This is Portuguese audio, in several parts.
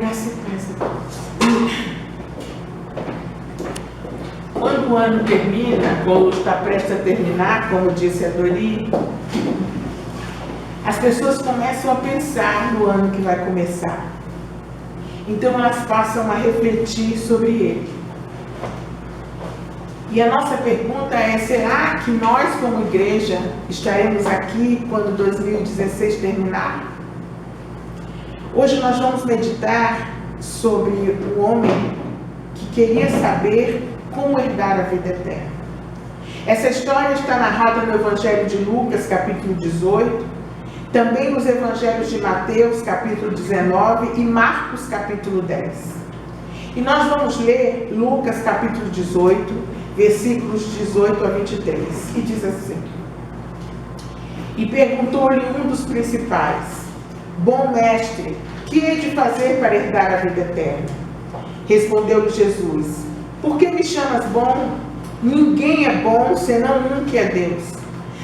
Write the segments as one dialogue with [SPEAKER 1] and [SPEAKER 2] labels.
[SPEAKER 1] Graça e paz a Deus. Quando o ano termina, ou está prestes a terminar, como disse a Dori, as pessoas começam a pensar no ano que vai começar. Então elas passam a refletir sobre ele. E a nossa pergunta é: será que nós, como igreja, estaremos aqui quando 2016 terminar? Hoje nós vamos meditar sobre o homem que queria saber como herdar a vida eterna. Essa história está narrada no Evangelho de Lucas, capítulo 18, também nos Evangelhos de Mateus, capítulo 19 e Marcos, capítulo 10. E nós vamos ler Lucas, capítulo 18, versículos 18 a 23, e diz assim: E perguntou-lhe um dos principais: Bom mestre, que hei de fazer para herdar a vida eterna? Respondeu-lhe Jesus: Por que me chamas bom? Ninguém é bom senão um, que é Deus.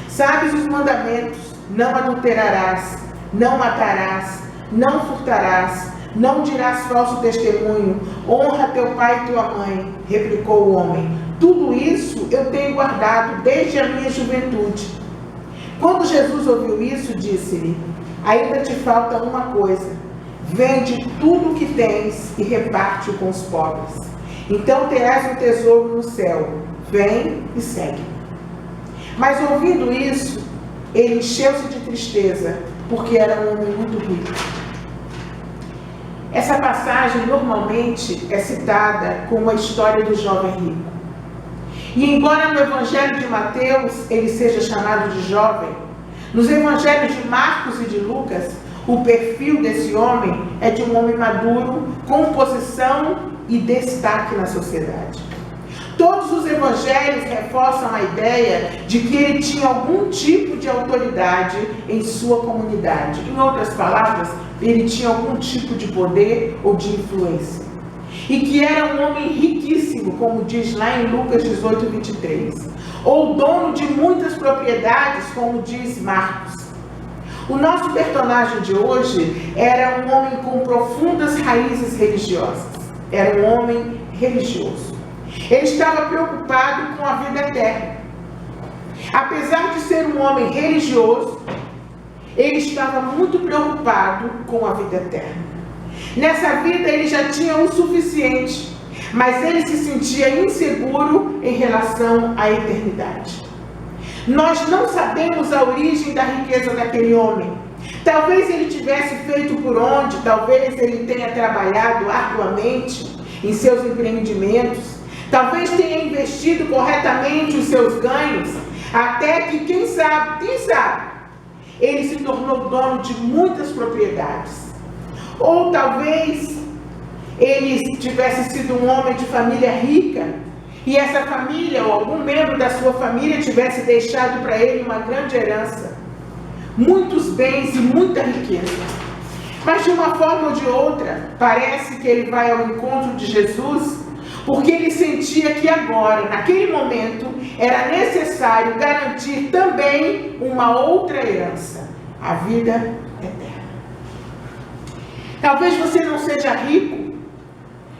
[SPEAKER 1] Sabes os mandamentos: não adulterarás, não matarás, não furtarás, não dirás falso testemunho, honra teu pai e tua mãe. Replicou o homem: Tudo isso eu tenho guardado desde a minha juventude. Quando Jesus ouviu isso, disse-lhe: Ainda te falta uma coisa. Vende tudo o que tens e reparte-o com os pobres. Então terás um tesouro no céu. Vem e segue. Mas ouvindo isso, ele encheu-se de tristeza, porque era um homem muito rico. Essa passagem normalmente é citada como a história do jovem rico. E embora no Evangelho de Mateus ele seja chamado de jovem, nos Evangelhos de Marcos e de Lucas, o perfil desse homem é de um homem maduro, com posição e destaque na sociedade. Todos os evangelhos reforçam a ideia de que ele tinha algum tipo de autoridade em sua comunidade. Em outras palavras, ele tinha algum tipo de poder ou de influência. E que era um homem riquíssimo, como diz lá em Lucas 18, 23. Ou dono de muitas propriedades, como diz Marcos. O nosso personagem de hoje era um homem com profundas raízes religiosas. Era um homem religioso. Ele estava preocupado com a vida eterna. Apesar de ser um homem religioso, ele estava muito preocupado com a vida eterna. Nessa vida ele já tinha o suficiente, mas ele se sentia inseguro em relação à eternidade. Nós não sabemos a origem da riqueza daquele homem. Talvez ele tivesse feito por onde, talvez ele tenha trabalhado arduamente em seus empreendimentos, talvez tenha investido corretamente os seus ganhos, até que, quem sabe, ele se tornou dono de muitas propriedades. Ou talvez ele tivesse sido um homem de família rica, e essa família, ou algum membro da sua família, tivesse deixado para ele uma grande herança, muitos bens e muita riqueza. Mas de uma forma ou de outra, parece que ele vai ao encontro de Jesus, porque ele sentia que agora, naquele momento, era necessário garantir também uma outra herança, a vida eterna. Talvez você não seja rico,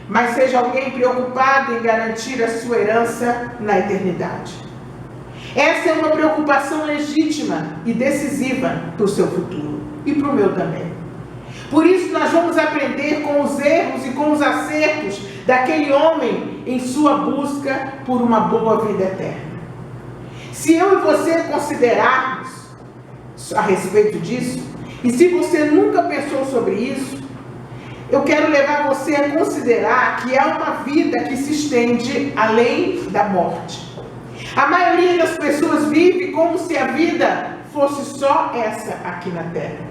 [SPEAKER 1] mas seja alguém preocupado em garantir a sua herança na eternidade. Essa é uma preocupação legítima e decisiva para o seu futuro e para o meu também. Por isso nós vamos aprender com os erros e com os acertos daquele homem em sua busca por uma boa vida eterna. Se eu e você considerarmos a respeito disso, e se você nunca pensou sobre isso, eu quero levar você a considerar que há uma vida que se estende além da morte. A maioria das pessoas vive como se a vida fosse só essa aqui na Terra.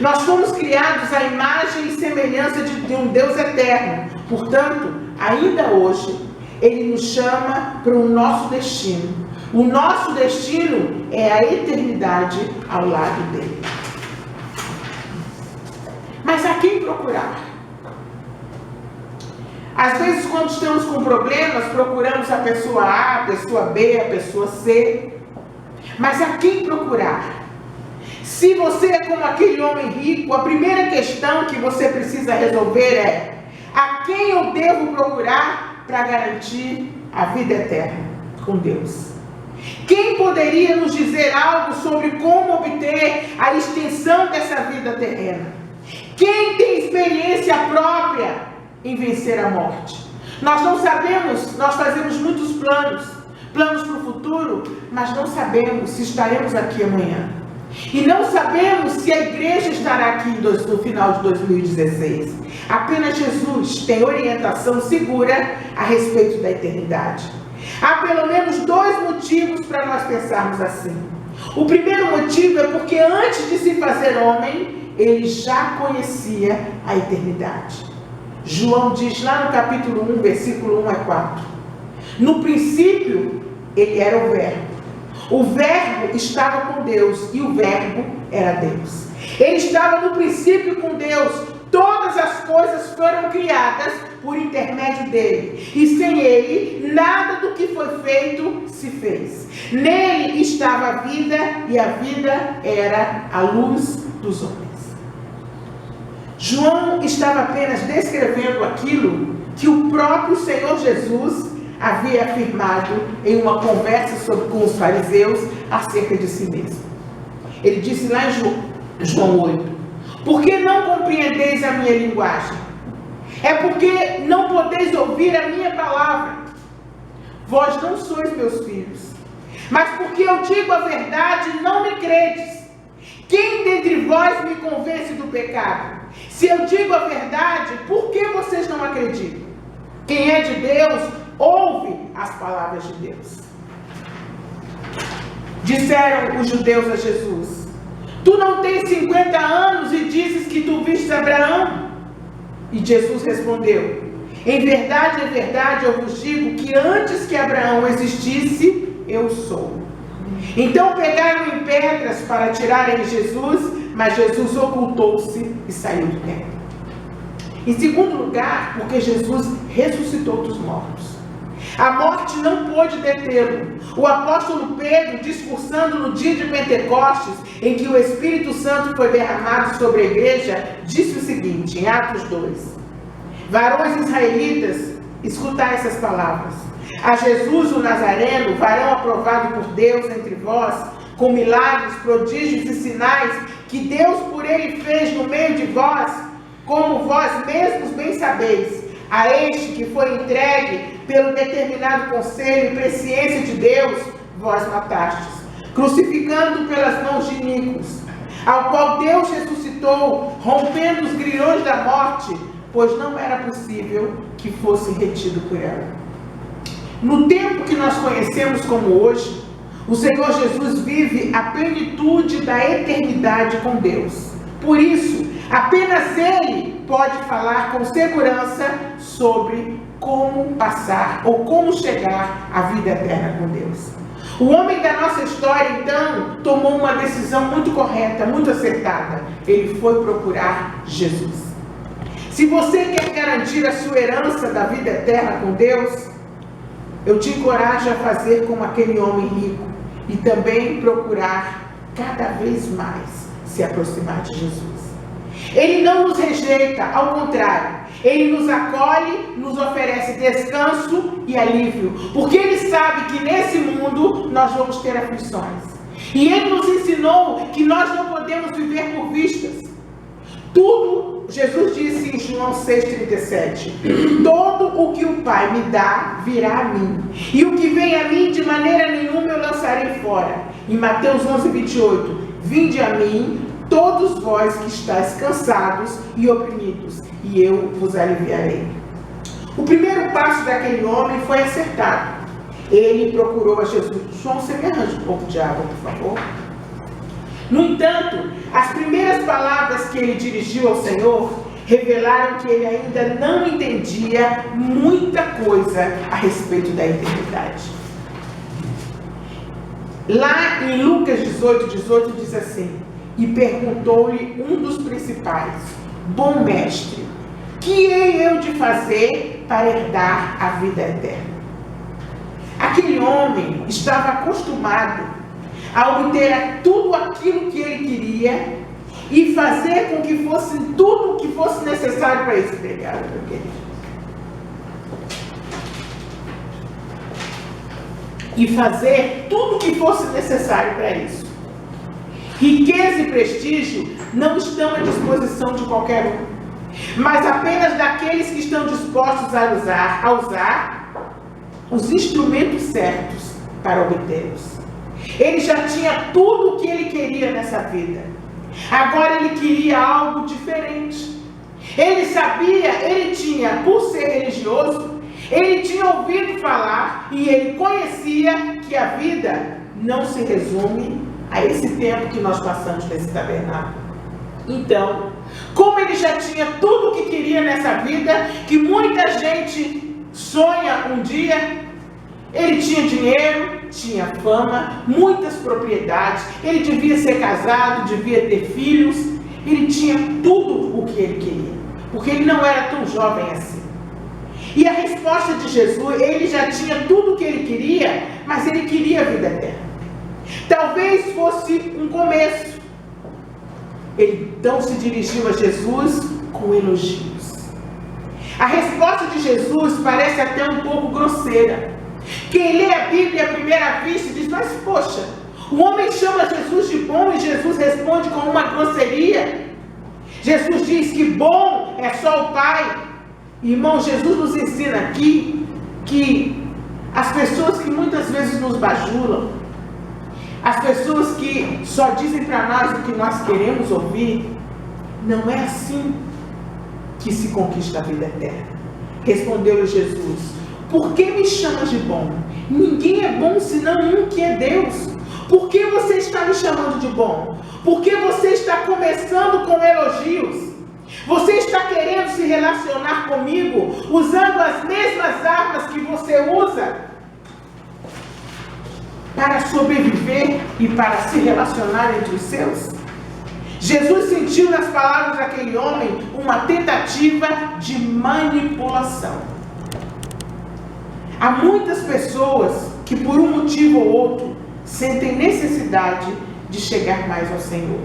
[SPEAKER 1] Nós fomos criados à imagem e semelhança de um Deus eterno. Portanto, ainda hoje, Ele nos chama para o nosso destino. O nosso destino é a eternidade ao lado dele. Mas a quem procurar? Às vezes, quando estamos com problemas, procuramos a pessoa A, a pessoa B, a pessoa C. Mas a quem procurar? Se você é como aquele homem rico, a primeira questão que você precisa resolver é: a quem eu devo procurar para garantir a vida eterna com Deus? Quem poderia nos dizer algo sobre como obter a extensão dessa vida terrena? Quem tem experiência própria em vencer a morte? Nós não sabemos, nós fazemos muitos planos para o futuro, mas não sabemos se estaremos aqui amanhã. E não sabemos se a igreja estará aqui no final de 2016. Apenas Jesus tem orientação segura a respeito da eternidade. Há pelo menos 2 motivos para nós pensarmos assim. O primeiro motivo é porque antes de se fazer homem, ele já conhecia a eternidade. João diz lá no capítulo 1, versículo 1 a 4. No princípio, ele era o Verbo. O Verbo estava com Deus e o Verbo era Deus. Ele estava no princípio com Deus. Todas as coisas foram criadas por intermédio dele. E sem ele, nada do que foi feito se fez. Nele estava a vida e a vida era a luz dos homens. João estava apenas descrevendo aquilo que o próprio Senhor Jesus havia afirmado em uma conversa com os fariseus acerca de si mesmo. Ele disse lá em João 8: por que não compreendeis a minha linguagem? É porque não podeis ouvir a minha palavra. Vós não sois meus filhos, mas porque eu digo a verdade, não me credes. Quem dentre vós me convence do pecado? Se eu digo a verdade, por que vocês não acreditam? Quem é de Deus, ouve as palavras de Deus. Disseram os judeus a Jesus: tu não tens 50 anos e dizes que tu vistes Abraão? E Jesus respondeu: em verdade, eu vos digo que antes que Abraão existisse, eu sou. Então pegaram em pedras para tirarem Jesus, mas Jesus ocultou-se e saiu do templo. Em segundo lugar, porque Jesus ressuscitou dos mortos. A morte não pôde detê-lo. O apóstolo Pedro, discursando no dia de Pentecostes, em que o Espírito Santo foi derramado sobre a igreja, disse o seguinte, em Atos 2: varões israelitas, escutai essas palavras. A Jesus o Nazareno, varão aprovado por Deus entre vós, com milagres, prodígios e sinais, que Deus por ele fez no meio de vós, como vós mesmos bem sabeis. A este que foi entregue pelo determinado conselho e presciência de Deus, vós matastes, crucificando pelas mãos de iníquos, ao qual Deus ressuscitou, rompendo os grilhões da morte, pois não era possível que fosse retido por ela. No tempo que nós conhecemos como hoje, o Senhor Jesus vive a plenitude da eternidade com Deus. Por isso, apenas Ele pode falar com segurança sobre como passar ou como chegar à vida eterna com Deus. O homem da nossa história, então, tomou uma decisão muito correta, muito acertada. Ele foi procurar Jesus. Se você quer garantir a sua herança da vida eterna com Deus, eu te encorajo a fazer como aquele homem rico e também procurar cada vez mais se aproximar de Jesus. Ele não nos rejeita, ao contrário, Ele nos acolhe, nos oferece descanso e alívio, porque Ele sabe que nesse mundo nós vamos ter aflições. E Ele nos ensinou que nós não podemos viver por vistas. Tudo, Jesus disse em João 6,37, todo o que o Pai me dá virá a mim, e o que vem a mim de maneira nenhuma eu lançarei fora. Em Mateus 11,28, vinde a mim todos vós que estáis cansados e oprimidos, e eu vos aliviarei. O primeiro passo daquele homem foi acertado. Ele procurou a Jesus. João, você me arranja um pouco de água, por favor? No entanto, as primeiras palavras que ele dirigiu ao Senhor revelaram que ele ainda não entendia muita coisa a respeito da eternidade. Lá em Lucas 18 diz assim: e perguntou-lhe um dos principais: bom mestre, que hei eu de fazer para herdar a vida eterna? Aquele homem estava acostumado a obter tudo aquilo que ele queria e fazer com que fosse tudo o que fosse necessário para isso. Obrigada, meu querido. E fazer tudo o que fosse necessário para isso. Riqueza e prestígio não estão à disposição de qualquer um, mas apenas daqueles que estão dispostos a usar os instrumentos certos para obtê-los. Ele já tinha tudo o que ele queria nessa vida. Agora ele queria algo diferente. Ele sabia, ele tinha, por ser religioso, ele tinha ouvido falar e ele conhecia que a vida não se resume a esse tempo que nós passamos nesse tabernáculo. Então, como ele já tinha tudo o que queria nessa vida, que muita gente sonha um dia, ele tinha dinheiro, tinha fama, muitas propriedades, ele devia ser casado, devia ter filhos, ele tinha tudo o que ele queria, porque ele não era tão jovem assim. E a resposta de Jesus, ele já tinha tudo o que ele queria, mas ele queria a vida eterna. Talvez fosse um começo. Ele então se dirigiu a Jesus com elogios. A resposta de Jesus parece até um pouco grosseira. Quem lê a Bíblia à primeira vista diz, mas poxa, o homem chama Jesus de bom e Jesus responde com uma grosseria. Jesus diz que bom é só o Pai. Irmão, Jesus nos ensina aqui que as pessoas que muitas vezes nos bajulam, as pessoas que só dizem para nós o que nós queremos ouvir, não é assim que se conquista a vida eterna. Respondeu-lhe Jesus, por que me chamas de bom? Ninguém é bom senão um que é Deus. Por que você está me chamando de bom? Por que você está começando com elogios? Você está querendo se relacionar comigo usando as mesmas armas que você usa para sobreviver e para se relacionar entre os seus? Jesus sentiu nas palavras daquele homem uma tentativa de manipulação. Há muitas pessoas que por um motivo ou outro sentem necessidade de chegar mais ao Senhor.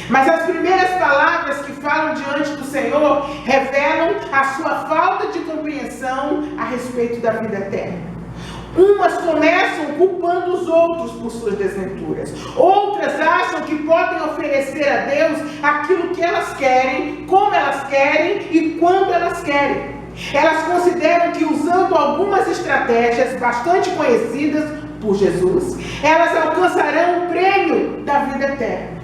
[SPEAKER 1] Mas as primeiras palavras que falam diante do Senhor revelam a sua falta de compreensão a respeito da vida eterna. Umas começam culpando os outros por suas desventuras. Outras acham que podem oferecer a Deus aquilo que elas querem, como elas querem e quando elas querem. Elas consideram que usando algumas estratégias bastante conhecidas por Jesus, elas alcançarão o prêmio da vida eterna.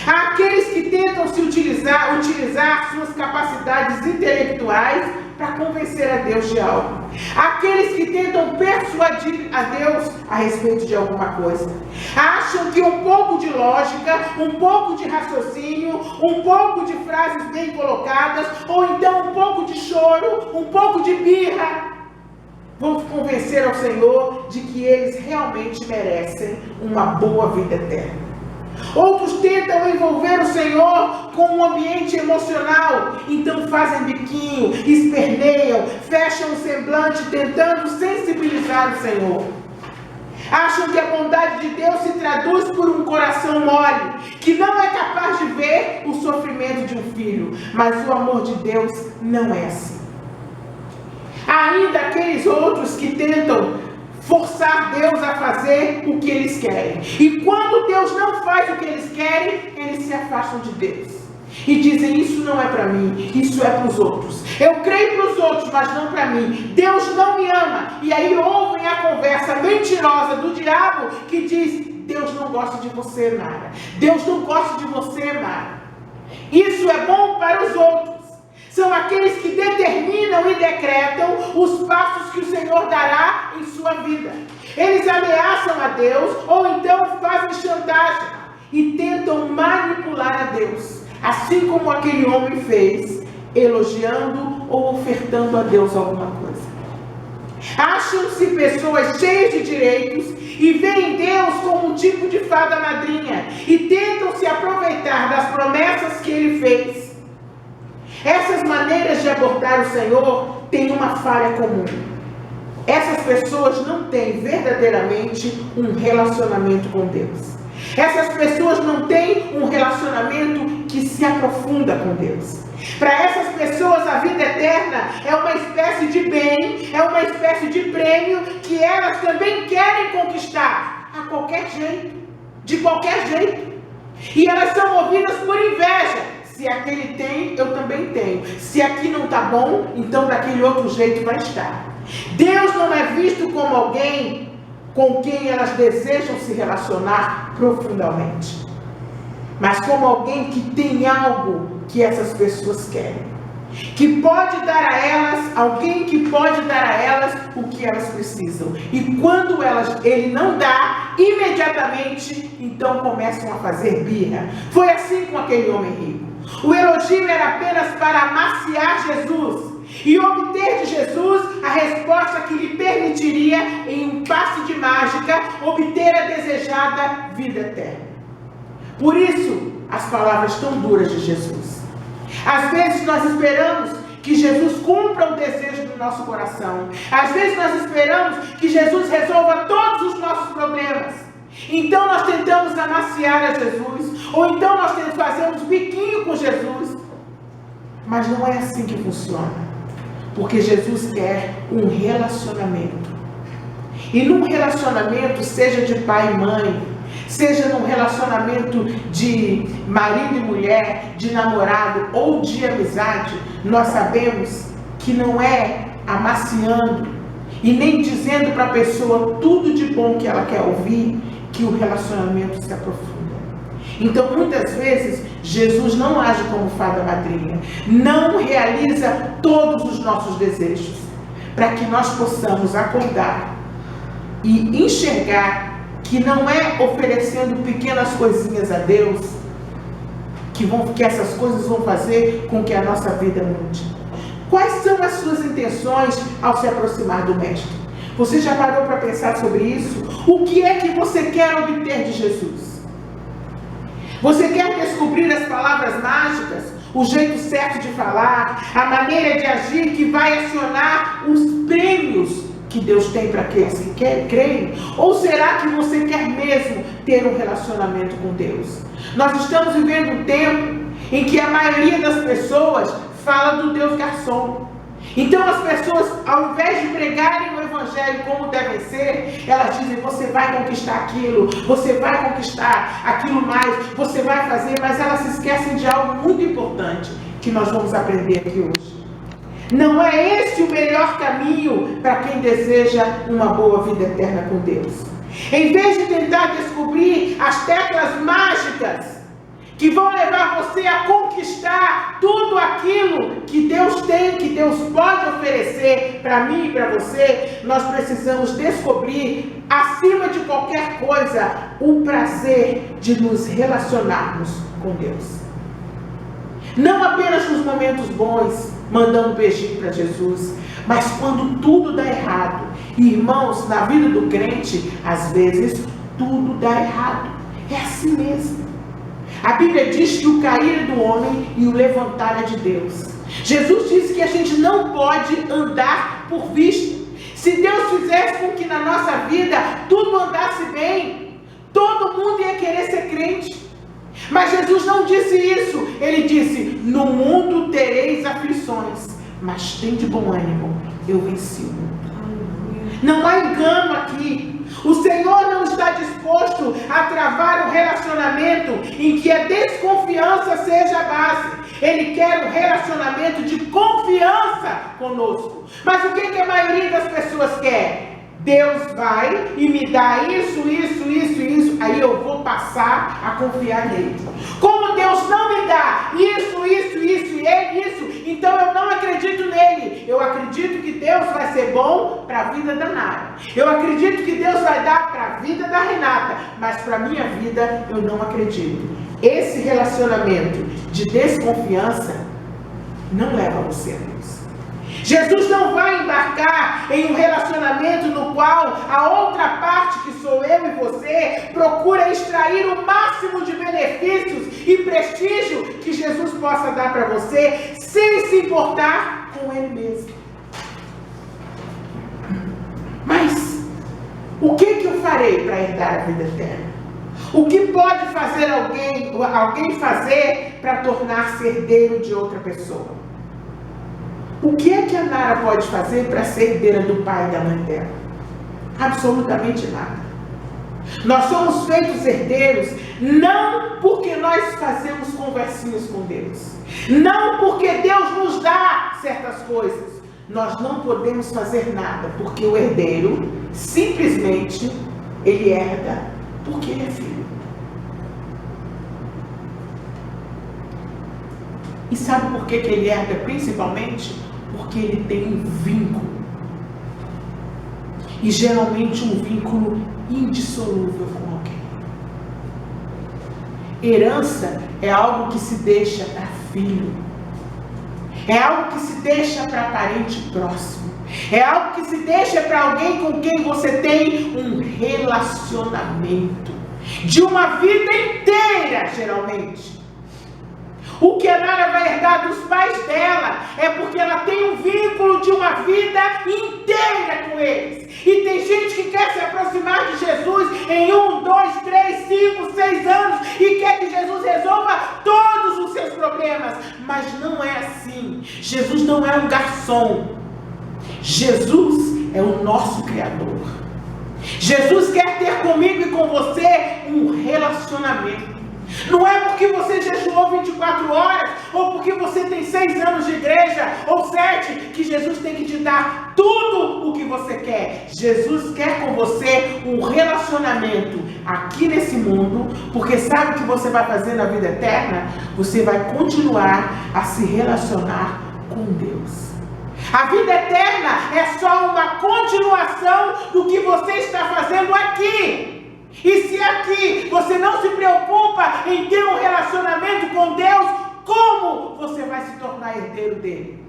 [SPEAKER 1] Há aqueles que tentam se utilizar suas capacidades intelectuais para convencer a Deus de algo. Há aqueles que tentam persuadir a Deus a respeito de alguma coisa. Acham que um pouco de lógica, um pouco de raciocínio, um pouco de frases bem colocadas, ou então um pouco de choro, um pouco de birra, vão convencer ao Senhor de que eles realmente merecem uma boa vida eterna. Outros tentam envolver o Senhor com um ambiente emocional, então fazem biquinho, esperneiam, fecham o semblante tentando sensibilizar o Senhor. Acham que a bondade de Deus se traduz por um coração mole, que não é capaz de ver o sofrimento de um filho, mas o amor de Deus não é assim. Há ainda aqueles outros que tentam forçar Deus a fazer o que eles querem. E quando Deus não faz o que eles querem, eles se afastam de Deus. E dizem, isso não é para mim, isso é para os outros. Eu creio para os outros, mas não para mim. Deus não me ama. E aí ouvem a conversa mentirosa do diabo que diz, Deus não gosta de você, Mara. Deus não gosta de você, Mara. Isso é bom para os outros. São aqueles que determinam e decretam os passos que o Senhor dará em sua vida. Eles ameaçam a Deus ou então fazem chantagem e tentam manipular a Deus, assim como aquele homem fez, elogiando ou ofertando a Deus alguma coisa. Acham-se pessoas cheias de direitos e veem Deus como um tipo de fada madrinha e tentam se aproveitar das promessas que Ele fez. Essas maneiras de abordar o Senhor têm uma falha comum. Essas pessoas não têm verdadeiramente um relacionamento com Deus. Essas pessoas não têm um relacionamento que se aprofunda com Deus. Para essas pessoas, a vida eterna é uma espécie de bem, é uma espécie de prêmio que elas também querem conquistar a qualquer jeito, de qualquer jeito. E elas são movidas por inveja. Se aquele tem, eu também tenho. Se aqui não está bom, então daquele outro jeito vai estar. Deus não é visto como alguém com quem elas desejam se relacionar profundamente, mas como alguém que tem algo que essas pessoas querem, que pode dar a elas, alguém que pode dar a elas o que elas precisam. E quando ele não dá, imediatamente, então começam a fazer birra. Foi assim com aquele homem rico. O elogio era apenas para amaciar Jesus e obter de Jesus a resposta que lhe permitiria, em um passe de mágica, obter a desejada vida eterna. Por isso, as palavras tão duras de Jesus. Às vezes nós esperamos que Jesus cumpra o desejo do nosso coração. Às vezes nós esperamos que Jesus resolva todos os nossos problemas. Então nós tentamos amaciar a Jesus, ou então nós fazemos biquinho com Jesus. Mas não é assim que funciona. Porque Jesus quer um relacionamento. E num relacionamento, seja de pai e mãe, seja num relacionamento de marido e mulher, de namorado ou de amizade, nós sabemos que não é amaciando e nem dizendo para a pessoa tudo de bom que ela quer ouvir que o relacionamento se aprofunda. Então, muitas vezes, Jesus não age como fada madrinha, não realiza todos os nossos desejos, para que nós possamos acordar e enxergar que não é oferecendo pequenas coisinhas a Deus que essas coisas vão fazer com que a nossa vida mude. Quais são as suas intenções ao se aproximar do Mestre? Você já parou para pensar sobre isso? O que é que você quer obter de Jesus? Você quer descobrir as palavras mágicas, o jeito certo de falar, a maneira de agir que vai acionar os prêmios que Deus tem para aqueles que creem? Ou será que você quer mesmo ter um relacionamento com Deus? Nós estamos vivendo um tempo em que a maioria das pessoas fala do Deus garçom. Então as pessoas, ao invés de pregarem o Evangelho como deve ser, elas dizem: você vai conquistar aquilo, você vai conquistar aquilo mais, você vai fazer, mas elas se esquecem de algo muito importante que nós vamos aprender aqui hoje. Não é esse o melhor caminho para quem deseja uma boa vida eterna com Deus. Em vez de tentar descobrir as teclas mágicas que vão levar você a conquistar tudo aquilo que Deus tem, que Deus pode oferecer para mim e para você, nós precisamos descobrir, acima de qualquer coisa, o prazer de nos relacionarmos com Deus. Não apenas nos momentos bons, mandando um beijinho para Jesus, mas quando tudo dá errado. E, irmãos, na vida do crente, às vezes, tudo dá errado. É assim mesmo. A Bíblia diz que o cair é do homem e o levantar é de Deus. Jesus disse que a gente não pode andar por vista. Se Deus fizesse com que na nossa vida tudo andasse bem, todo mundo ia querer ser crente. Mas Jesus não disse isso. Ele disse: no mundo tereis aflições, mas tem de bom ânimo, eu venci o mundo. Não há engano aqui. O Senhor não está disposto a travar um relacionamento em que a desconfiança seja a base. Ele quer um relacionamento de confiança conosco. Mas o que a maioria das pessoas quer? Deus vai e me dá isso, aí eu vou passar a confiar nele. Como Deus não me dá isso, então eu não acredito nele. Eu acredito que Deus vai ser bom para a vida da Nara. Eu acredito que Deus vai dar para a vida da Renata, mas para a minha vida eu não acredito. Esse relacionamento de desconfiança não leva você a Deus. Jesus não vai embarcar em um relacionamento no qual a outra parte, que sou eu e você, procura extrair o máximo de benefícios e prestígio que Jesus possa dar para você, sem se importar com ele mesmo. Mas o que eu farei para herdar a vida eterna? O que pode fazer alguém fazer para tornar-se herdeiro de outra pessoa? O que é que a Nara pode fazer para ser herdeira do pai e da mãe dela? Absolutamente nada. Nós somos feitos herdeiros não porque nós fazemos conversinhas com Deus, não porque Deus nos dá certas coisas. Nós não podemos fazer nada, porque o herdeiro simplesmente ele herda porque ele é filho. E sabe por que ele herda principalmente? Porque ele tem um vínculo. E geralmente um vínculo indissolúvel com alguém. Herança é algo que se deixa para filho. É algo que se deixa para parente próximo. É algo que se deixa para alguém com quem você tem um relacionamento. De uma vida inteira, geralmente. O que a Nara vai herdar dos pais dela é porque ela tem um vínculo de uma vida inteira com eles. E tem gente que quer se aproximar de Jesus em 1, 2, 3, 5, 6 anos e quer que Jesus resolva todos os seus problemas. Mas não é assim. Jesus não é um garçom. Jesus é o nosso Criador. Jesus quer ter comigo e com você um relacionamento. Não é porque você jejuou 24 horas, ou porque você tem 6 anos de igreja, ou 7, que Jesus tem que te dar tudo o que você quer. Jesus quer com você um relacionamento aqui nesse mundo, porque sabe o que você vai fazer na vida eterna? Você vai continuar a se relacionar com Deus. A vida eterna é só uma continuação do que você está fazendo aqui. E se aqui você não se preocupa em ter um relacionamento com Deus, como você vai se tornar herdeiro dele?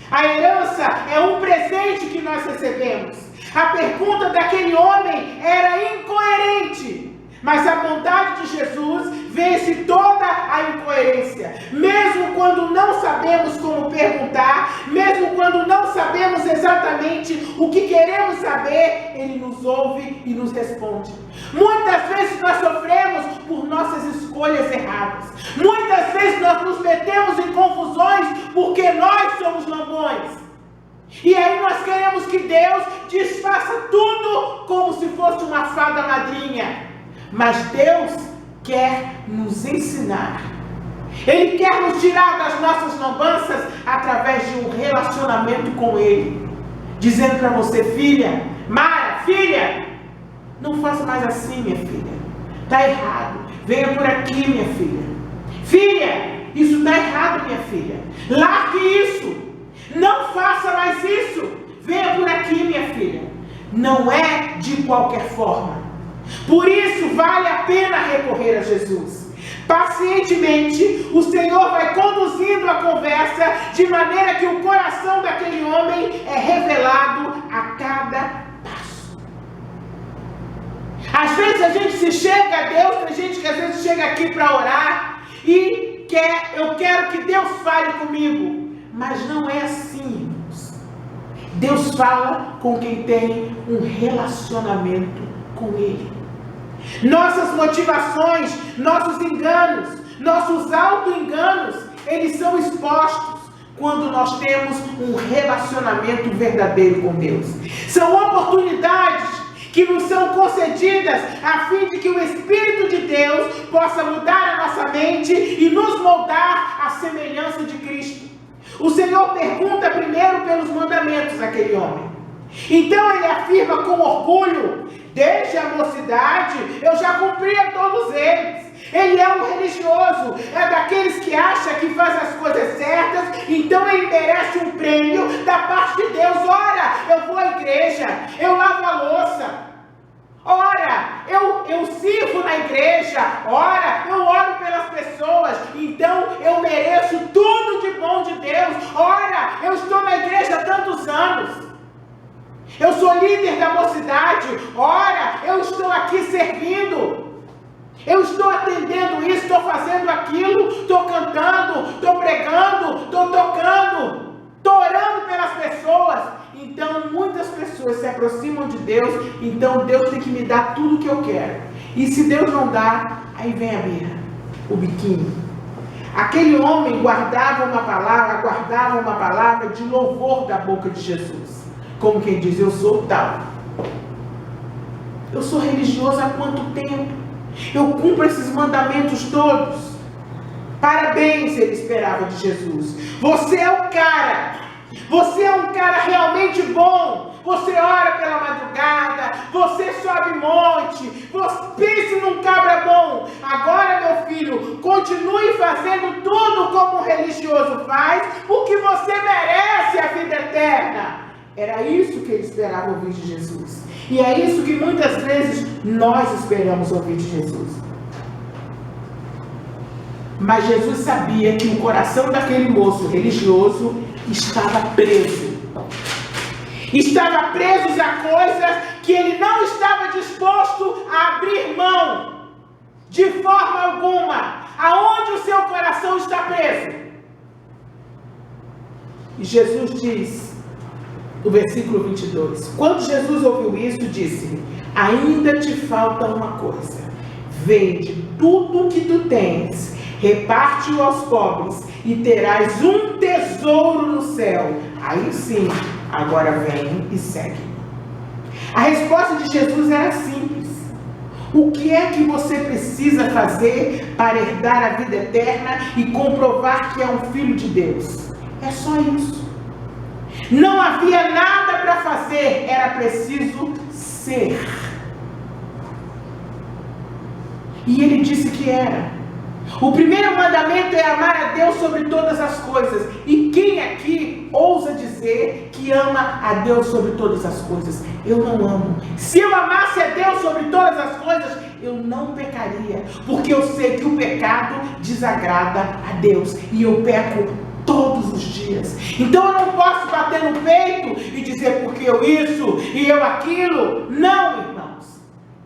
[SPEAKER 1] A herança é um presente que nós recebemos. A pergunta daquele homem era incoerente. Mas a bondade de Jesus vence toda a incoerência. Mesmo quando não sabemos como perguntar, mesmo quando não sabemos exatamente o que queremos saber, Ele nos ouve e nos responde. Muitas vezes nós sofremos por nossas escolhas erradas. Muitas vezes nós nos metemos em confusões porque nós somos lambões. E aí nós queremos que Deus desfaça tudo como se fosse uma fada madrinha. Mas Deus quer nos ensinar. Ele quer nos tirar das nossas lambanças através de um relacionamento com Ele. Dizendo para você, filha, Mara, filha, não faça mais assim, minha filha. Está errado. Venha por aqui, minha filha. Filha, isso está errado, minha filha. Largue isso. Não faça mais isso. Venha por aqui, minha filha. Não é de qualquer forma. Por isso vale a pena recorrer a Jesus. Pacientemente, o Senhor vai conduzindo a conversa de maneira que o coração daquele homem é revelado a cada passo. Às vezes a gente se chega a Deus, tem gente que às vezes chega aqui para orar e eu quero que Deus fale comigo. Mas não é assim, irmãos. Deus fala com quem tem um relacionamento com Ele. Nossas motivações, nossos enganos, nossos auto-enganos, eles são expostos quando nós temos um relacionamento verdadeiro com Deus. São oportunidades que nos são concedidas a fim de que o Espírito de Deus possa mudar a nossa mente e nos moldar à semelhança de Cristo. O Senhor pergunta primeiro pelos mandamentos daquele homem. Então ele afirma com orgulho: desde a mocidade eu já cumpria todos eles. Ele é um religioso, é daqueles que acha que faz as coisas certas, então ele merece um prêmio da parte de Deus. Ora, eu vou à igreja, eu lavo a louça. Ora, eu sirvo na igreja. Ora, eu oro pelas pessoas. Então eu mereço tudo de bom de Deus. Ora, eu estou na igreja há tantos anos. Eu sou líder da mocidade. Ora, eu estou aqui servindo. Eu estou atendendo isso, estou fazendo aquilo, estou cantando, estou pregando, estou tocando, estou orando pelas pessoas. Então muitas pessoas se aproximam de Deus, então Deus tem que me dar tudo o que eu quero. E se Deus não dá, aí vem a birra, o biquinho. Aquele homem guardava uma palavra de louvor da boca de Jesus. Como quem diz, eu sou tal. Eu sou religioso há quanto tempo? Eu cumpro esses mandamentos todos. Parabéns, ele esperava de Jesus. Você é o cara. Você é um cara realmente bom. Você ora pela madrugada. Você sobe monte. Você pense num cabra bom. Agora, meu filho, continue fazendo tudo como um religioso faz, porque você merece a vida eterna. Era isso que ele esperava ouvir de Jesus. E é isso que muitas vezes nós esperamos ouvir de Jesus. Mas Jesus sabia que o coração daquele moço religioso estava preso. Estava preso a coisas que ele não estava disposto a abrir mão. De forma alguma. Aonde o seu coração está preso? E Jesus diz, no versículo 22, quando Jesus ouviu isso, disse-lhe, ainda te falta uma coisa. Vende tudo o que tu tens, reparte-o aos pobres, e terás um tesouro no céu. Aí sim, agora vem e segue. A resposta de Jesus era simples. O que é que você precisa fazer para herdar a vida eterna e comprovar que é um filho de Deus? É só isso. Não havia nada para fazer, era preciso ser. E ele disse que era. O primeiro mandamento é amar a Deus sobre todas as coisas. E quem aqui ousa dizer que ama a Deus sobre todas as coisas? Eu não amo. Se eu amasse a Deus sobre todas as coisas, eu não pecaria. Porque eu sei que o pecado desagrada a Deus. E eu peco todos os dias. Então eu não posso bater no peito e dizer porque eu isso e eu aquilo. Não, irmãos.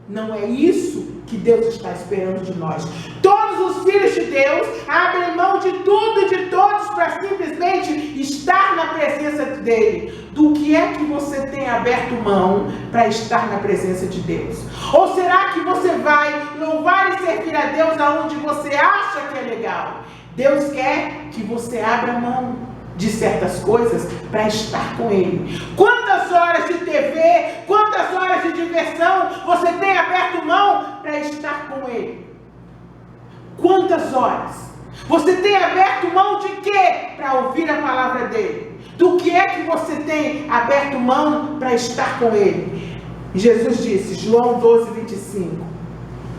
[SPEAKER 1] Não é isso que Deus está esperando de nós. Todos os filhos de Deus abrem mão de tudo e de todos para simplesmente estar na presença dele. Do que é que você tem aberto mão para estar na presença de Deus? Ou será que você vai louvar e servir a Deus aonde você acha que é legal? Deus quer que você abra mão de certas coisas para estar com Ele. Quantas horas de TV, quantas horas de diversão você tem aberto mão para estar com Ele? Quantas horas? Você tem aberto mão de quê para ouvir a palavra dEle? Do que é que você tem aberto mão para estar com Ele? E Jesus disse, João 12, 25,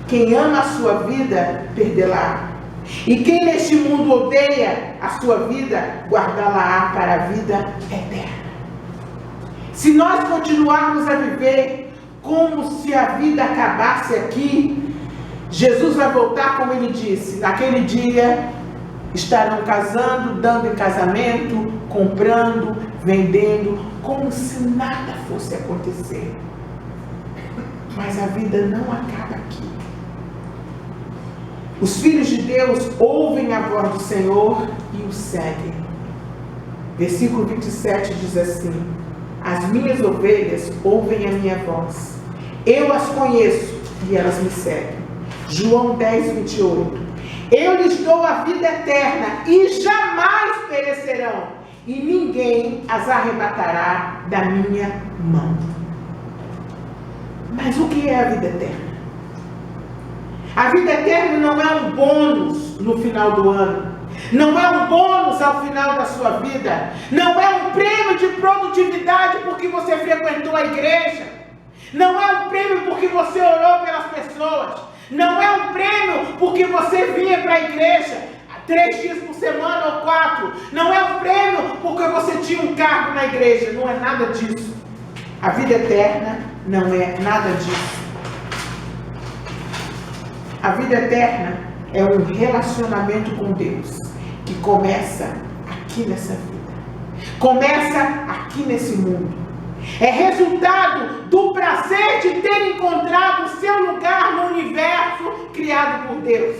[SPEAKER 1] quem ama a sua vida, perdê-la. E quem neste mundo odeia a sua vida, guardá-la para a vida eterna. Se nós continuarmos a viver como se a vida acabasse aqui, Jesus vai voltar, como ele disse, naquele dia estarão casando, dando em casamento, comprando, vendendo, como se nada fosse acontecer. Mas a vida não acaba aqui. Os filhos de Deus ouvem a voz do Senhor e o seguem. Versículo 27 diz assim, as minhas ovelhas ouvem a minha voz. Eu as conheço e elas me seguem. João 10, 28. Eu lhes dou a vida eterna e jamais perecerão. E ninguém as arrebatará da minha mão. Mas o que é a vida eterna? A vida eterna não é um bônus no final do ano. Não é um bônus ao final da sua vida. Não é um prêmio de produtividade porque você frequentou a igreja. Não é um prêmio porque você orou pelas pessoas. Não é um prêmio porque você vinha para a igreja 3 dias por semana ou 4. Não é um prêmio porque você tinha um cargo na igreja. Não é nada disso. A vida eterna não é nada disso. A vida eterna é um relacionamento com Deus que começa aqui nessa vida. Começa aqui nesse mundo. É resultado do prazer de ter encontrado o seu lugar no universo criado por Deus.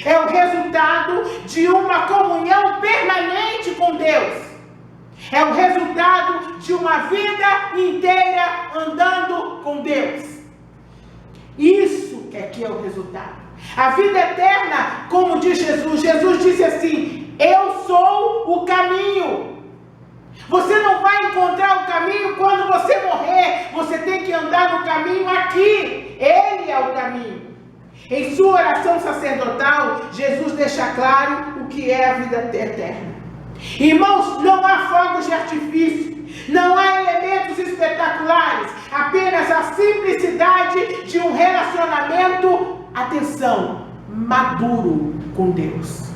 [SPEAKER 1] É o resultado de uma comunhão permanente com Deus. É o resultado de uma vida inteira andando com Deus. Isso é que é o resultado. A vida eterna, como diz Jesus, Jesus disse assim: eu sou o caminho. Você não vai encontrar o caminho quando você morrer. Você tem que andar no caminho aqui. Ele é o caminho. Em sua oração sacerdotal, Jesus deixa claro o que é a vida eterna. Irmãos, não há fogos de artifício, não há elementos espetaculares, apenas a simplicidade de um relacionamento, atenção, maduro com Deus.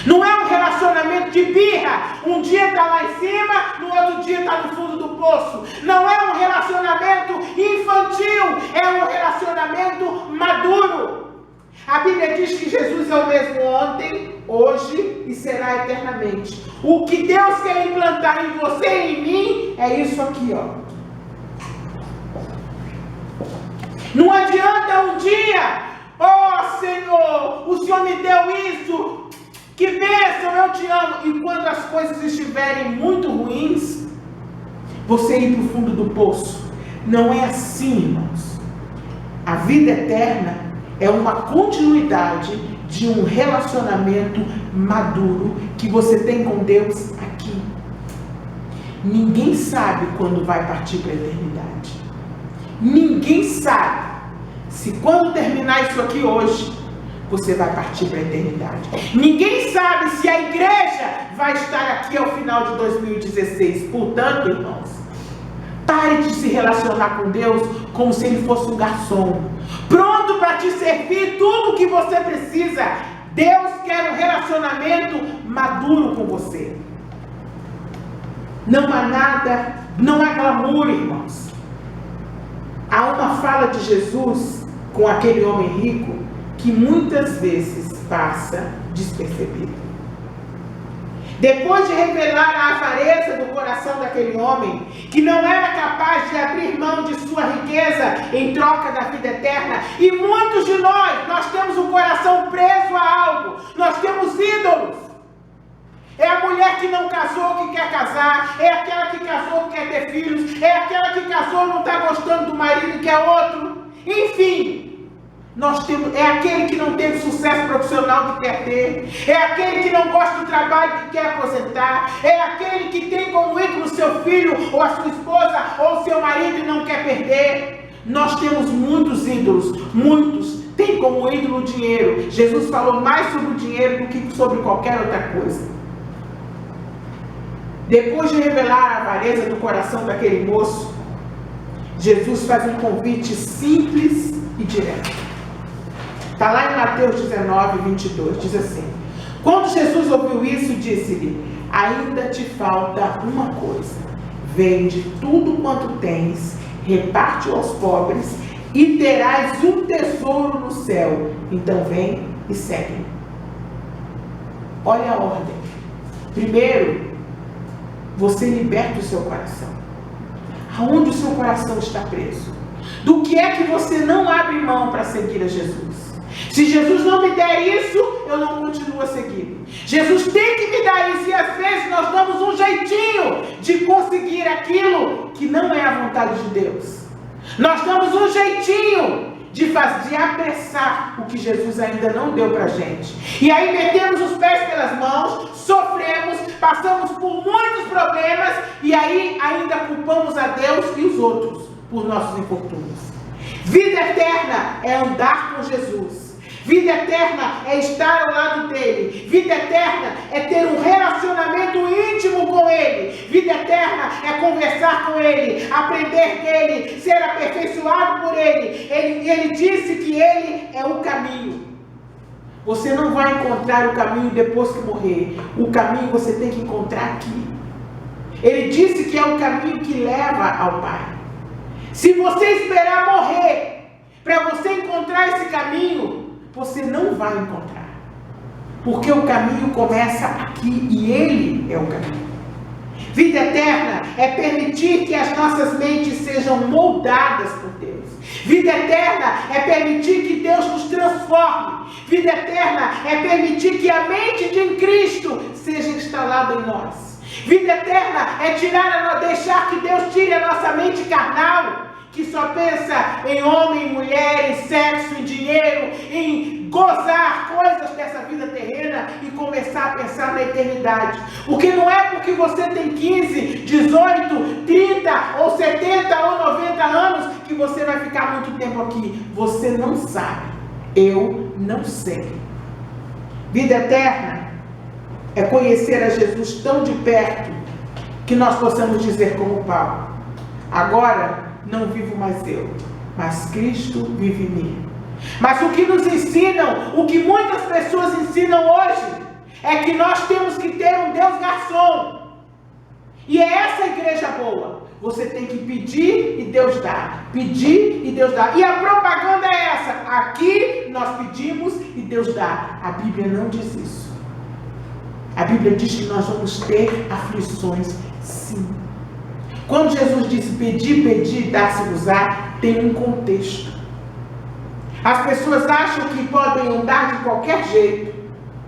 [SPEAKER 1] Não é um relacionamento de birra, um dia está lá em cima, no outro dia está no fundo do poço. Não é um relacionamento infantil, é um relacionamento maduro. A Bíblia diz que Jesus é o mesmo ontem, hoje e será eternamente. O que Deus quer implantar em você e em mim é isso aqui, ó. Não adianta um dia, oh Senhor, o Senhor me deu isso, que bênção, eu te amo. E quando as coisas estiverem muito ruins, você ir para o fundo do poço. Não é assim, irmãos. A vida eterna é uma continuidade de um relacionamento maduro que você tem com Deus aqui. Ninguém sabe quando vai partir para a eternidade. Ninguém sabe se quando terminar isso aqui hoje, você vai partir para a eternidade. Ninguém sabe se a igreja vai estar aqui ao final de 2016. Portanto, irmãos, pare de se relacionar com Deus como se Ele fosse um garçom, pronto para te servir tudo o que você precisa. Deus quer um relacionamento maduro com você. Não há nada, não há glamour, irmãos. Há uma fala de Jesus com aquele homem rico que muitas vezes passa despercebido. Depois de revelar a avareza do coração daquele homem, que não era capaz de abrir mão de sua riqueza em troca da vida eterna, e muitos de nós temos o coração preso a algo, nós temos ídolos. É a mulher que não casou que quer casar, é aquela que casou que quer ter filhos, é aquela que casou e não está gostando do marido que é outro, enfim. É aquele que não teve sucesso profissional que quer ter, é aquele que não gosta do trabalho que quer aposentar, é aquele que tem como ídolo seu filho, ou a sua esposa, ou seu marido e não quer perder. Nós temos muitos ídolos, muitos têm como ídolo o dinheiro. Jesus falou mais sobre o dinheiro do que sobre qualquer outra coisa. Depois de revelar a avareza do coração daquele moço, Jesus faz um convite simples e direto. Está lá em Mateus 19, 22, diz assim: quando Jesus ouviu isso, disse-lhe: ainda te falta uma coisa, vende tudo quanto tens, reparte aos pobres, e terás um tesouro no céu, então vem e segue-me. Olha a ordem. Primeiro, você liberta o seu coração. Aonde o seu coração está preso? Do que é que você não abre mão para seguir a Jesus? Se Jesus não me der isso, eu não continuo a seguir. Jesus tem que me dar isso, e às vezes nós damos um jeitinho de conseguir aquilo que não é a vontade de Deus. Nós damos um jeitinho de apressar o que Jesus ainda não deu para a gente. E aí metemos os pés pelas mãos, sofremos, passamos por muitos problemas, e aí ainda culpamos a Deus e os outros por nossos infortúnios. Vida eterna é andar com Jesus. Vida eterna é estar ao lado dele. Vida eterna é ter um relacionamento íntimo com ele. Vida eterna é conversar com ele, aprender dele, ser aperfeiçoado por ele. Ele disse que ele é o caminho. Você não vai encontrar o caminho depois que morrer. O caminho você tem que encontrar aqui. Ele disse que é o caminho que leva ao Pai. Se você esperar morrer para você encontrar esse caminho, você não vai encontrar. Porque o caminho começa aqui e ele é o caminho. Vida eterna é permitir que as nossas mentes sejam moldadas por Deus. Vida eterna é permitir que Deus nos transforme. Vida eterna é permitir que a mente de Cristo seja instalada em nós. Vida eterna é deixar que Deus tire a nossa mente carnal que só pensa em homem, mulher, em sexo, em dinheiro, em gozar coisas dessa vida terrena e começar a pensar na eternidade. Porque não é porque você tem 15, 18, 30 ou 70 ou 90 anos que você vai ficar muito tempo aqui. Você não sabe. Eu não sei. Vida eterna é conhecer a Jesus tão de perto que nós possamos dizer como Paulo: agora não vivo mais eu, mas Cristo vive em mim. Mas o que nos ensinam, o que muitas pessoas ensinam hoje, é que nós temos que ter um Deus garçom. E é essa a igreja boa. Você tem que pedir e Deus dá. Pedir e Deus dá. E a propaganda é essa. Aqui nós pedimos e Deus dá. A Bíblia não diz isso. A Bíblia diz que nós vamos ter aflições, sim. Quando Jesus disse pedir, dar-se-vos-á, tem um contexto. As pessoas acham que podem andar de qualquer jeito,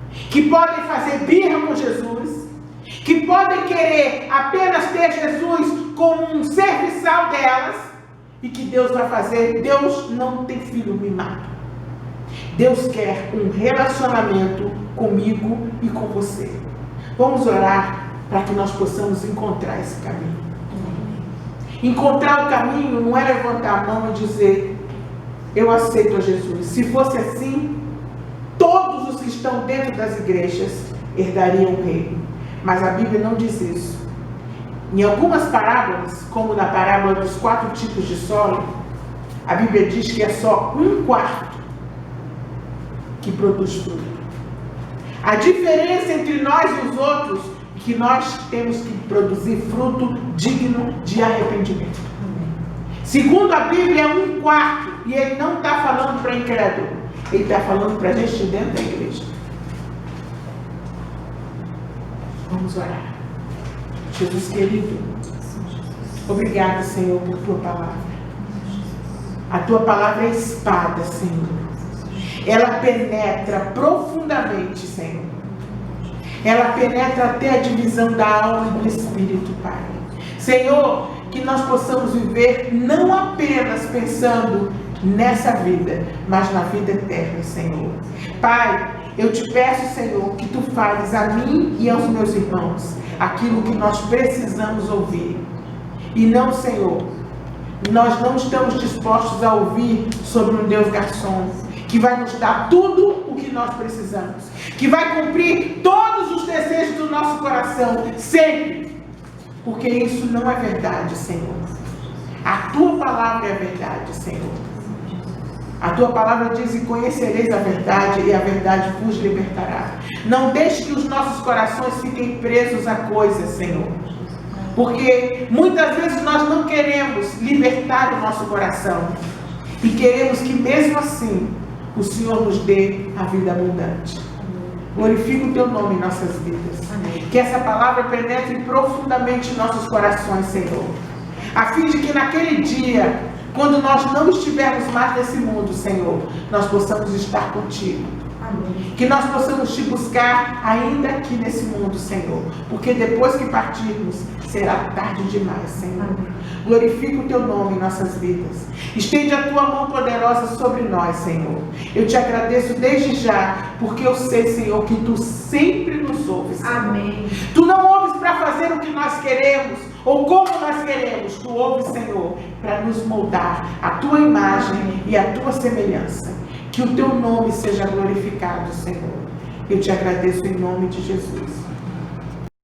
[SPEAKER 1] que podem fazer birra com Jesus, que podem querer apenas ter Jesus como um serviçal delas, e que Deus vai fazer. Deus não tem filho mimado. Deus quer um relacionamento comigo e com você. Vamos orar para que nós possamos encontrar esse caminho. Encontrar o caminho não é levantar a mão e dizer: eu aceito a Jesus. Se fosse assim, todos os que estão dentro das igrejas herdariam o reino. Mas a Bíblia não diz isso. Em algumas parábolas, como na parábola dos 4 tipos de solo, a Bíblia diz que é só 1/4 que produz fruto. A diferença entre nós e os outros é que nós temos que produzir fruto digno de arrependimento. Segundo a Bíblia, é 1/4. E ele não está falando para incrédulo. Ele está falando para a gente dentro da igreja. Vamos orar. Jesus querido, obrigado, Senhor, por tua palavra. A tua palavra é espada, Senhor. Ela penetra profundamente, Senhor. Ela penetra até a divisão da alma e do espírito, Pai. Senhor, que nós possamos viver não apenas pensando nessa vida, mas na vida eterna, Senhor. Pai, eu te peço, Senhor, que tu fales a mim e aos meus irmãos aquilo que nós precisamos ouvir. E não, Senhor, nós não estamos dispostos a ouvir sobre um Deus garçom, que vai nos dar tudo o que nós precisamos, que vai cumprir todos os desejos do nosso coração, sempre. Porque isso não é verdade, Senhor. A tua palavra é a verdade, Senhor. A tua palavra diz: e conhecereis a verdade, e a verdade vos libertará. Não deixe que os nossos corações fiquem presos a coisas, Senhor. Porque muitas vezes nós não queremos libertar o nosso coração. E queremos que mesmo assim o Senhor nos dê a vida abundante. Glorifica o teu nome em nossas vidas. Amém. Que essa palavra penetre profundamente em nossos corações, Senhor. A fim de que naquele dia, quando nós não estivermos mais nesse mundo, Senhor, nós possamos estar contigo. Amém. Que nós possamos te buscar ainda aqui nesse mundo, Senhor. Porque depois que partirmos, será tarde demais, Senhor. Amém. Glorifica o teu nome em nossas vidas. Estende a tua mão poderosa sobre nós, Senhor. Eu te agradeço desde já, porque eu sei, Senhor, que tu sempre nos ouves, Senhor. Amém. Tu não ouves para fazer o que nós queremos ou como nós queremos. Tu ouves, Senhor, para nos moldar a tua imagem e a tua semelhança. Que o teu nome seja glorificado, Senhor. Eu te agradeço em nome de Jesus.